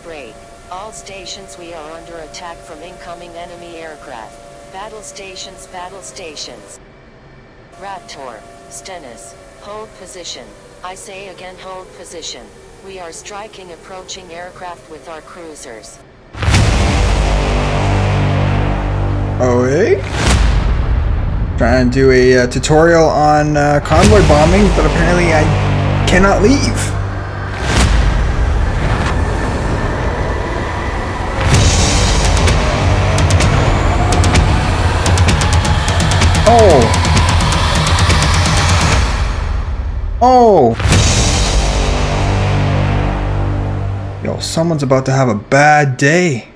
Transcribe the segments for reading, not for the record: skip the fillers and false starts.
break. All stations, we are under attack from incoming enemy aircraft. Battle stations. Raptor, Stennis, hold position. I say again, hold position. We are striking approaching aircraft with our cruisers. Oh, hey? Trying to do a tutorial on convoy bombing, but apparently I cannot leave. Oh. Yo, someone's about to have a bad day.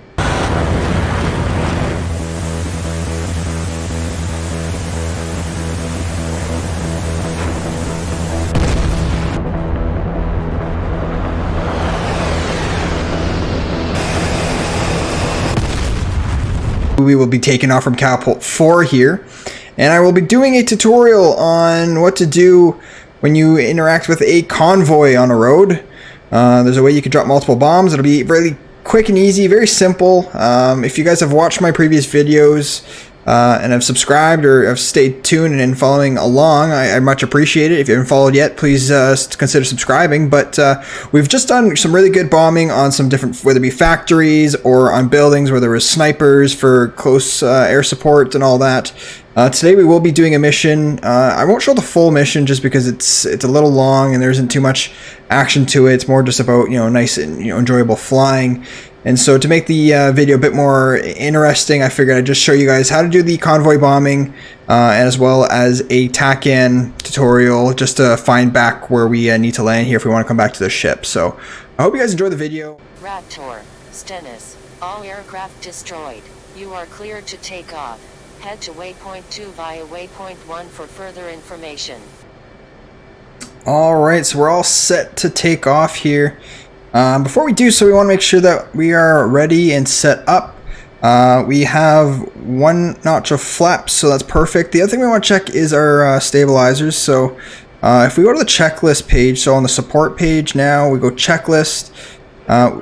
We will be taking off from catapult 4 here, and I will be doing a tutorial on what to do when you interact with a convoy on a road. There's a way you can drop multiple bombs. It'll be really quick and easy, very simple. If you guys have watched my previous videos and have subscribed or have stayed tuned and following along, I much appreciate it. If you haven't followed yet, please consider subscribing. But we've just done some really good bombing on some different, whether it be factories or on buildings where there was snipers for close air support and all that. Today we will be doing a mission. I won't show the full mission just because it's a little long and there isn't too much action to it. It's more just about, nice and enjoyable flying. And so to make the video a bit more interesting, I figured I'd just show you guys how to do the convoy bombing, as well as a Tacan tutorial just to find back where we need to land here if we want to come back to the ship. So I hope you guys enjoy the video. Raptor, Stennis, all aircraft destroyed. You are cleared to take off. Head to waypoint 2 via waypoint 1 for further information. Alright, so we're all set to take off here. Before we do so, we want to make sure that we are ready and set up. We have 1 notch of flaps, so that's perfect. The other thing we want to check is our stabilizers. So if we go to the checklist page, so on the support page now, we go checklist.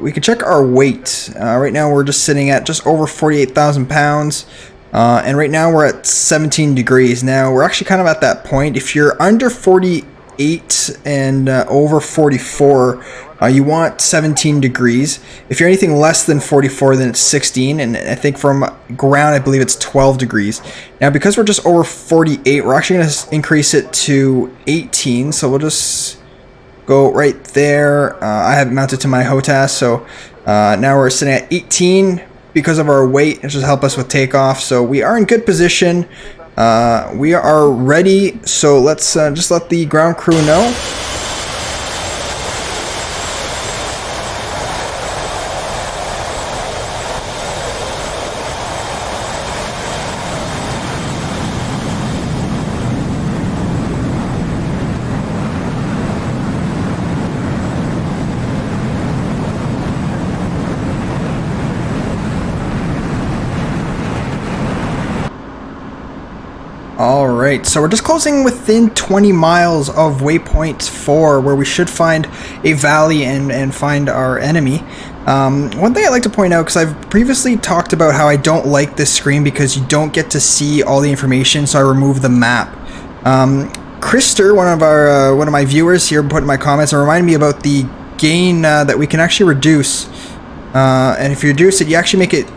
We can check our weight. Right now we're just sitting at just over 48,000 pounds. And right now we're at 17 degrees. Now we're actually kind of at that point. If you're under 48 and over 44, you want 17 degrees. If you're anything less than 44, then it's 16. And I think from ground, I believe it's 12 degrees. Now, because we're just over 48, we're actually going to increase it to 18. So we'll just go right there. I have it mounted to my HOTAS. So now we're sitting at 18. Because of our weight, it should help us with takeoff. So we are in good position. We are ready. So let's just let the ground crew know. Alright, so we're just closing within 20 miles of waypoint 4 where we should find a valley and find our enemy. One thing I'd like to point out, because I've previously talked about how I don't like this screen because you don't get to see all the information, so I remove the map. Krister, one of my viewers here, put in my comments and reminded me about the gain that we can actually reduce. And if you reduce it, you actually make it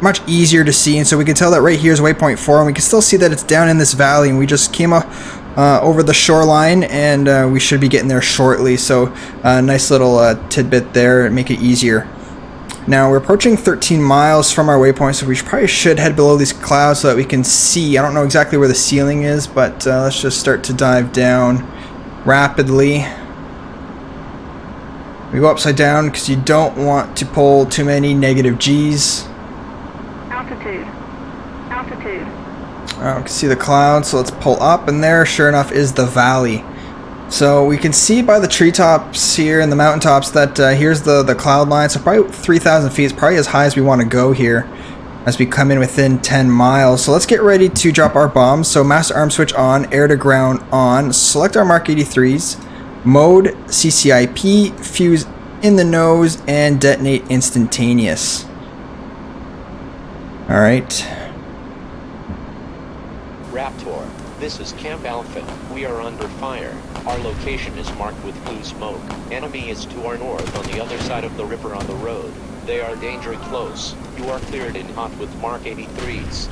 much easier to see, and so we can tell that right here is waypoint 4, and we can still see that it's down in this valley, and we just came up over the shoreline, and we should be getting there shortly. So nice little tidbit there and make it easier. Now we're approaching 13 miles from our waypoint, so we probably should head below these clouds so that we can see. I don't know exactly where the ceiling is, but let's just start to dive down rapidly. We go upside down because you don't want to pull too many negative G's. Altitude. We can see the clouds, so let's pull up, and there, sure enough, is the valley. So we can see by the treetops here and the mountaintops that here's the cloud line. So probably 3,000 feet is probably as high as we want to go here as we come in within 10 miles. So let's get ready to drop our bombs. So master arm switch on, air to ground on, select our Mark 83s, mode CCIP, fuse in the nose and detonate instantaneous. Alright. Raptor, this is Camp Alpha. We are under fire. Our location is marked with blue smoke. Enemy is to our north on the other side of the river on the road. They are dangerously close. You are cleared in hot with Mark 83s.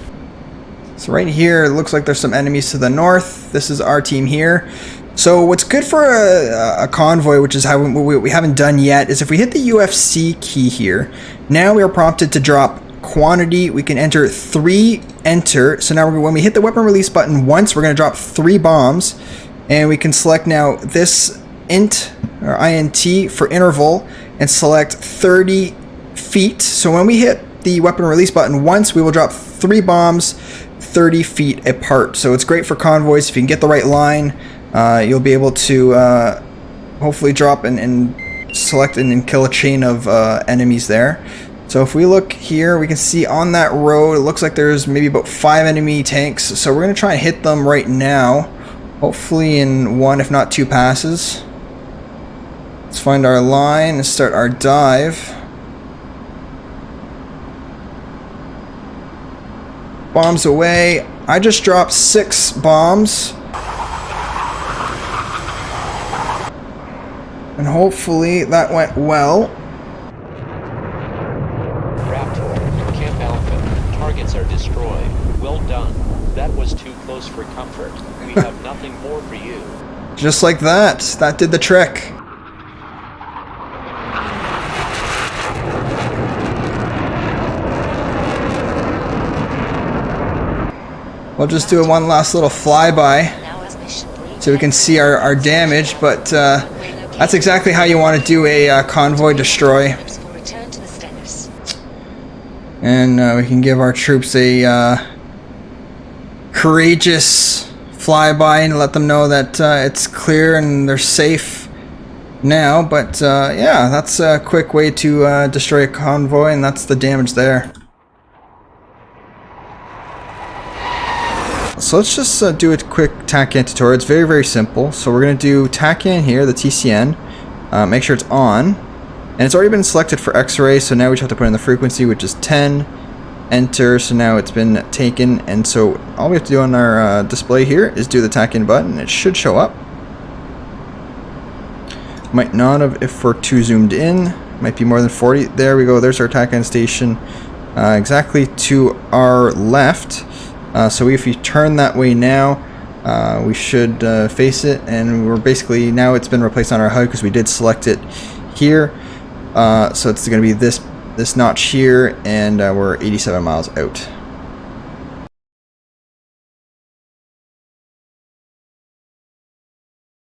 So right here, it looks like there's some enemies to the north. This is our team here. So what's good for a convoy, which is how we haven't done yet, is if we hit the UFC key here, now we are prompted to drop quantity. We can enter 3 enter. So now when we hit the weapon release button once, we're going to drop 3 bombs. And we can select now this int or INT for interval and select 30 feet. So when we hit the weapon release button once, we will drop 3 bombs 30 feet apart. So it's great for convoys. If you can get the right line, you'll be able to hopefully drop and select and kill a chain of enemies there. So if we look here, we can see on that road, it looks like there's maybe about 5 enemy tanks. So we're going to try and hit them right now. Hopefully in 1, if not 2 passes. Let's find our line and start our dive. Bombs away. I just dropped 6 bombs. And hopefully that went well. Raptor, Camp Alpha, targets are destroyed. Well done. That was too close for comfort. We have nothing more for you. Just like that. That did the trick. We'll just do one last little flyby so we can see our damage, but that's exactly how you want to do a convoy destroy. And we can give our troops a courageous flyby and let them know that it's clear and they're safe now. But yeah, that's a quick way to destroy a convoy, and that's the damage there. So let's just do a quick Tacan tutorial. It's very, very simple. So we're going to do Tacan here, the TCN. Make sure it's on. And it's already been selected for X-ray, so now we just have to put in the frequency, which is 10. Enter, so now it's been taken. And so all we have to do on our display here is do the Tacan button. It should show up. Might not have if we're too zoomed in. Might be more than 40. There we go. There's our Tacan station exactly to our left. So if you turn that way now, we should face it, and we're basically, now it's been replaced on our HUD because we did select it here. So it's going to be this notch here, and we're 87 miles out.